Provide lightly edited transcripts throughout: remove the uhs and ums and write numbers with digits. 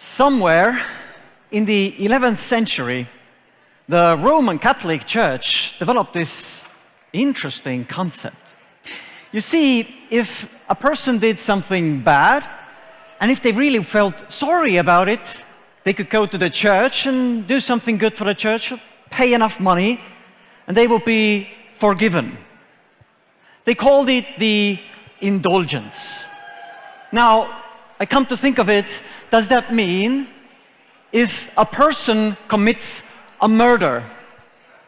Somewhere in the 11th century, the Roman Catholic Church developed this interesting concept. You see, if a person did something bad, and if they really felt sorry about it, they could go to the church and do something good for the church, pay enough money, and they will be forgiven. They called it the indulgence. Now, I come to think of it, does that mean if a person commits a murder,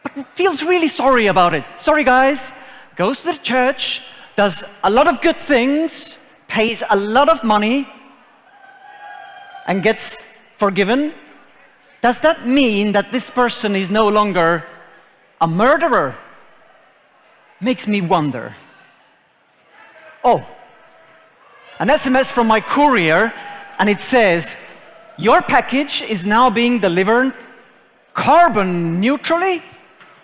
but feels really sorry about it, sorry guys, goes to the church, does a lot of good things, pays a lot of money, and gets forgiven, does that mean that this person is no longer a murderer? Makes me wonder. Oh, an SMS from my courier, and it says, your package is now being delivered carbon neutrally?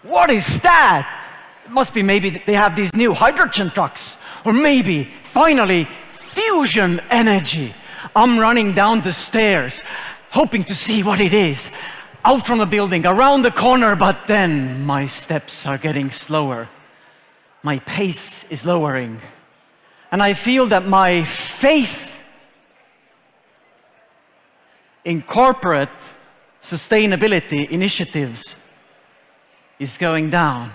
What is that? It must be maybe they have these new hydrogen trucks, or maybe, finally, fusion energy. I'm running down the stairs, hoping to see what it is. Out from the building, around the corner, but then my steps are getting slower. My pace is lowering. And I feel that my faith in corporate sustainability initiatives is going down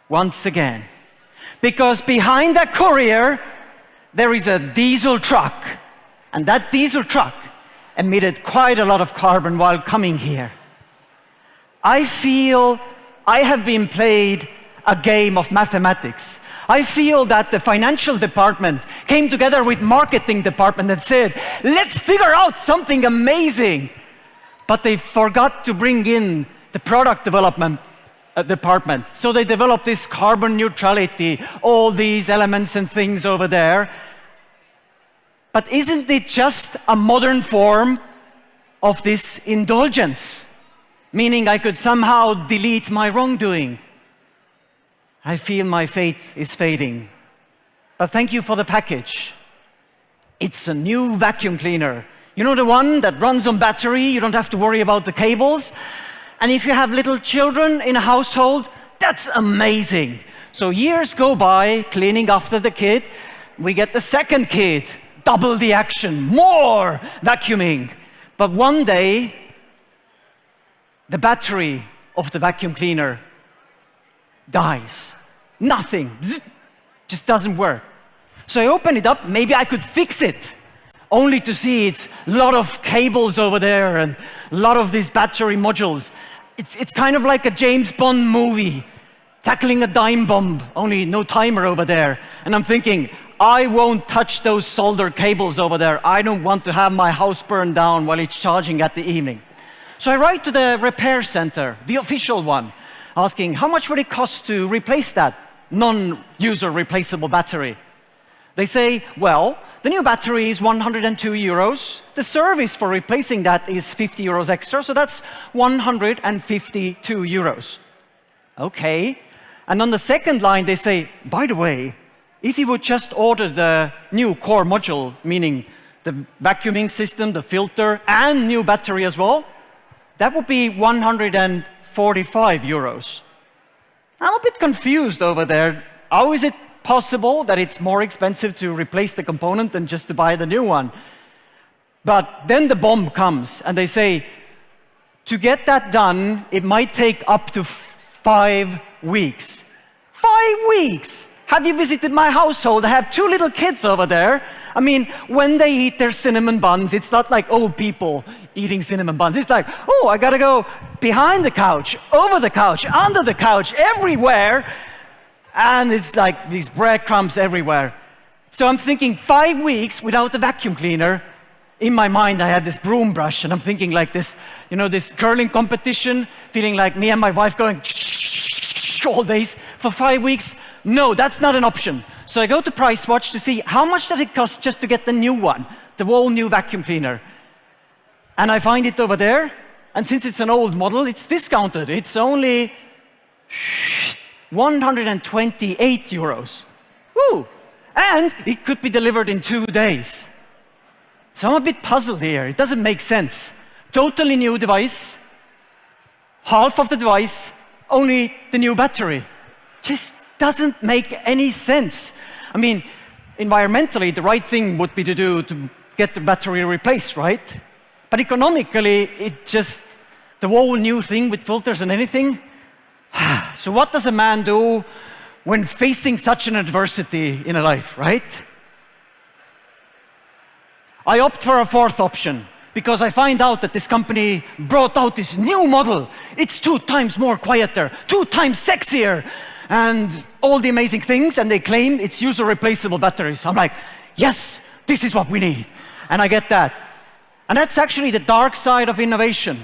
once again. Because behind that courier, there is a diesel truck. And that diesel truck emitted quite a lot of carbon while coming here. I feel I have been played a game of mathematics. I feel that the financial department came together with marketing department and said, let's figure out something amazing. But they forgot to bring in the product development department. So they developed this carbon neutrality, all these elements and things over there. But isn't it just a modern form of this indulgence? Meaning I could somehow delete my wrongdoing. I feel my faith is fading. But thank you for the package. It's a new vacuum cleaner. You know, the one that runs on battery, you don't have to worry about the cables. And if you have little children in a household, that's amazing. So years go by, cleaning after the kid. We get the second kid, double the action, more vacuuming. But one day, the battery of the vacuum cleaner dies. Nothing. Just doesn't work. So I open it up, maybe I could fix it. Only to see it's a lot of cables over there and a lot of these battery modules. It's kind of like a James Bond movie, tackling a dime bomb, only no timer over there. And I'm thinking, I won't touch those solder cables over there. I don't want to have my house burned down while it's charging at the evening. So I write to the repair center, the official one, asking how much would it cost to replace that non-user replaceable battery? They say, well, the new battery is 102 euros. The service for replacing that is 50 euros extra, so that's 152 euros. Okay. And on the second line, they say, by the way, if you would just order the new core module, meaning the vacuuming system, the filter, and new battery as well, that would be 145 euros. I'm a bit confused over there. How is it possible that it's more expensive to replace the component than just to buy the new one? But then the bomb comes and they say, to get that done, it might take up to 5 weeks. 5 weeks! Have you visited my household? I have 2 little kids over there. I mean, when they eat their cinnamon buns, it's not like old people eating cinnamon buns. It's like, oh, I gotta go behind the couch, over the couch, under the couch, everywhere. And it's like these breadcrumbs everywhere. So I'm thinking 5 weeks without a vacuum cleaner. In my mind, I had this broom brush, and I'm thinking like this, you know, this curling competition, feeling like me and my wife going all days for 5 weeks. No, that's not an option. So I go to Price Watch to see how much does it cost just to get the new one, the whole new vacuum cleaner. And I find it over there, and since it's an old model, it's discounted. It's only 128 euros. Woo! And it could be delivered in 2 days. So I'm a bit puzzled here. It doesn't make sense. Totally new device, half of the device, only the new battery. Just doesn't make any sense. I mean, environmentally, the right thing would be to do to get the battery replaced, right? But economically, it just, the whole new thing with filters and anything. So what does a man do when facing such an adversity in a life, right? I opt for a fourth option because I find out that this company brought out this new model. It's 2 times more quieter, 2 times sexier, and all the amazing things, and they claim it's user-replaceable batteries. I'm like, yes, this is what we need. And I get that. And that's actually the dark side of innovation.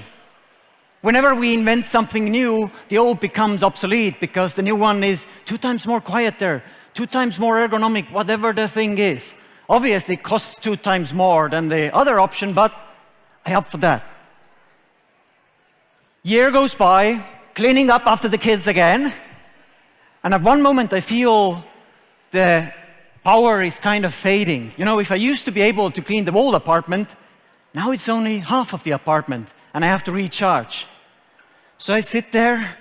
Whenever we invent something new, the old becomes obsolete because the new one is 2 times more quieter, 2 times more ergonomic, whatever the thing is. Obviously, it costs 2 times more than the other option, but I opt for that. Year goes by, cleaning up after the kids again, and at one moment I feel the power is kind of fading. You know, if I used to be able to clean the whole apartment, now it's only half of the apartment, and I have to recharge. So I sit there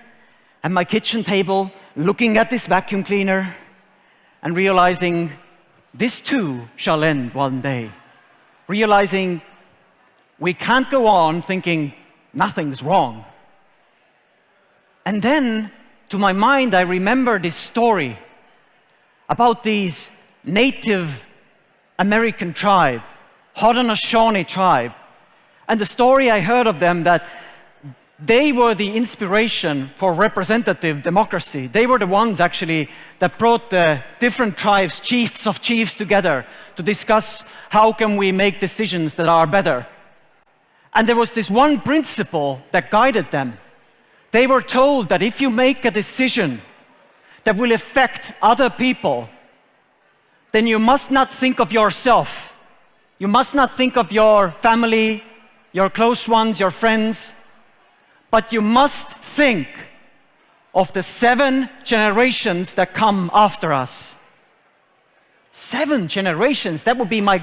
at my kitchen table, looking at this vacuum cleaner, and realizing this too shall end one day. Realizing we can't go on thinking nothing's wrong. And then, to my mind, I remember this story about these Native American tribe, Haudenosaunee tribe. And the story I heard of them, that they were the inspiration for representative democracy. They were the ones actually that brought the different tribes, chiefs of chiefs together to discuss how can we make decisions that are better. And there was this one principle that guided them. They were told that if you make a decision that will affect other people, then you must not think of yourself. You must not think of your family, your close ones, your friends, but you must think of the 7 generations that come after us. 7 generations, that would be my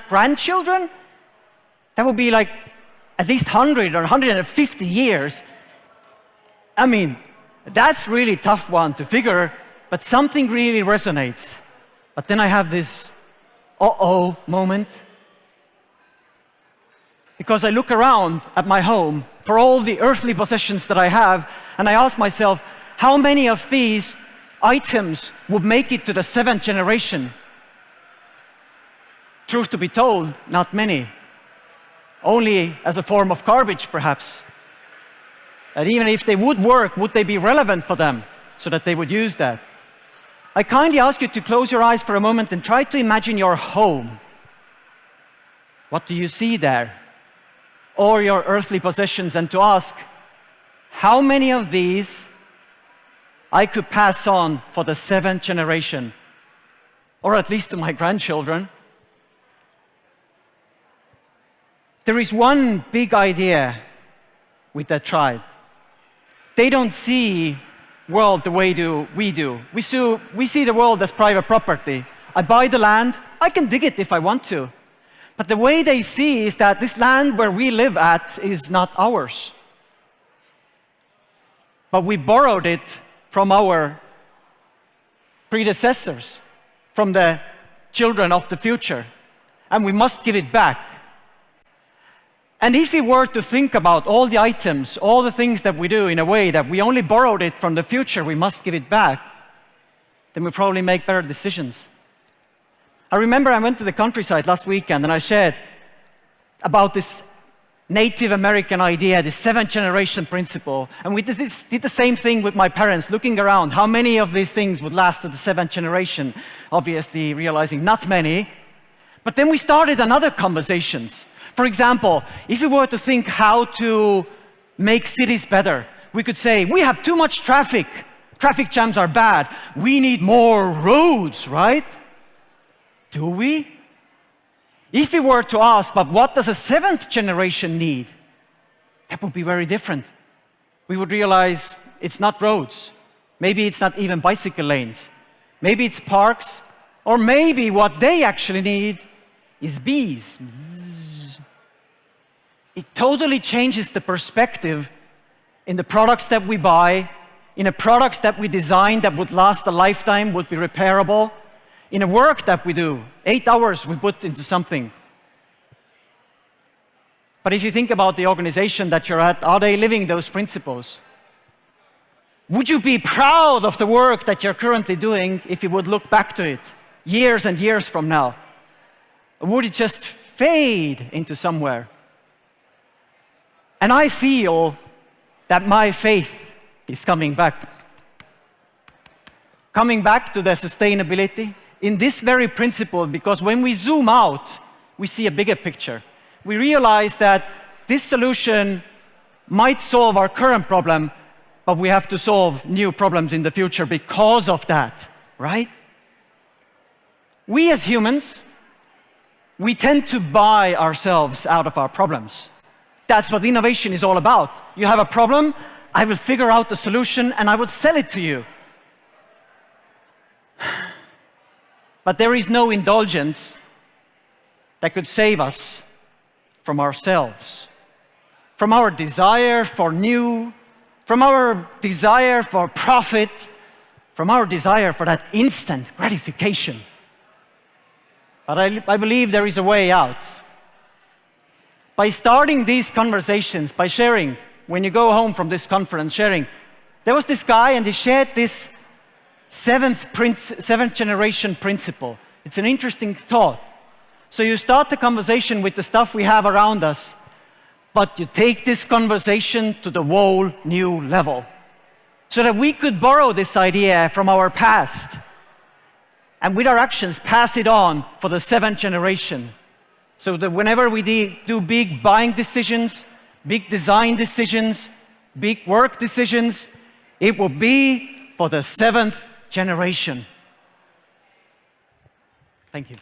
grandchildren? That would be like at least 100 or 150 years. I mean, that's really tough one to figure, but something really resonates. But then I have this uh-oh moment. Because I look around at my home for all the earthly possessions that I have, and I ask myself, how many of these items would make it to the 7th generation? Truth to be told, not many. Only as a form of garbage, perhaps. And even if they would work, would they be relevant for them so that they would use that? I kindly ask you to close your eyes for a moment and try to imagine your home. What do you see there? Or your earthly possessions, and to ask, how many of these I could pass on for the 7th generation, or at least to my grandchildren? There is one big idea with that tribe. They don't see the world the way we do. We see the world as private property. I buy the land, I can dig it if I want to. But the way they see is that this land where we live at is not ours. But we borrowed it from our predecessors, from the children of the future, and we must give it back. And if we were to think about all the items, all the things that we do in a way that we only borrowed it from the future, we must give it back, then we probably make better decisions. I remember I went to the countryside last weekend and I shared about this Native American idea, the 7th generation principle. And we did the same thing with my parents, looking around how many of these things would last to the 7th generation, obviously realizing not many. But then we started another conversations. For example, if we were to think how to make cities better, we could say, we have too much traffic. Traffic jams are bad. We need more roads, right? Do we? If we were to ask, but what does a 7th generation need? That would be very different. We would realize it's not roads. Maybe it's not even bicycle lanes. Maybe it's parks. Or maybe what they actually need is bees. Bzzz. It totally changes the perspective in the products that we buy, in the products that we design that would last a lifetime, would be repairable, in the work that we do. 8 hours we put into something. But if you think about the organization that you're at, are they living those principles? Would you be proud of the work that you're currently doing if you would look back to it years and years from now? Or would it just fade into somewhere? And I feel that my faith is coming back. Coming back to the sustainability in this very principle, because when we zoom out, we see a bigger picture. We realize that this solution might solve our current problem, but we have to solve new problems in the future because of that, right? We as humans, we tend to buy ourselves out of our problems. That's what innovation is all about. You have a problem, I will figure out the solution and I will sell it to you. But there is no indulgence that could save us from ourselves, from our desire for new, from our desire for profit, from our desire for that instant gratification. But I believe there is a way out. By starting these conversations, by sharing, when you go home from this conference, sharing, there was this guy and he shared this seventh generation principle. It's an interesting thought. So you start the conversation with the stuff we have around us, but you take this conversation to the whole new level so that we could borrow this idea from our past and with our actions pass it on for the 7th generation. So that whenever we do big buying decisions, big design decisions, big work decisions, it will be for the 7th generation. Thank you.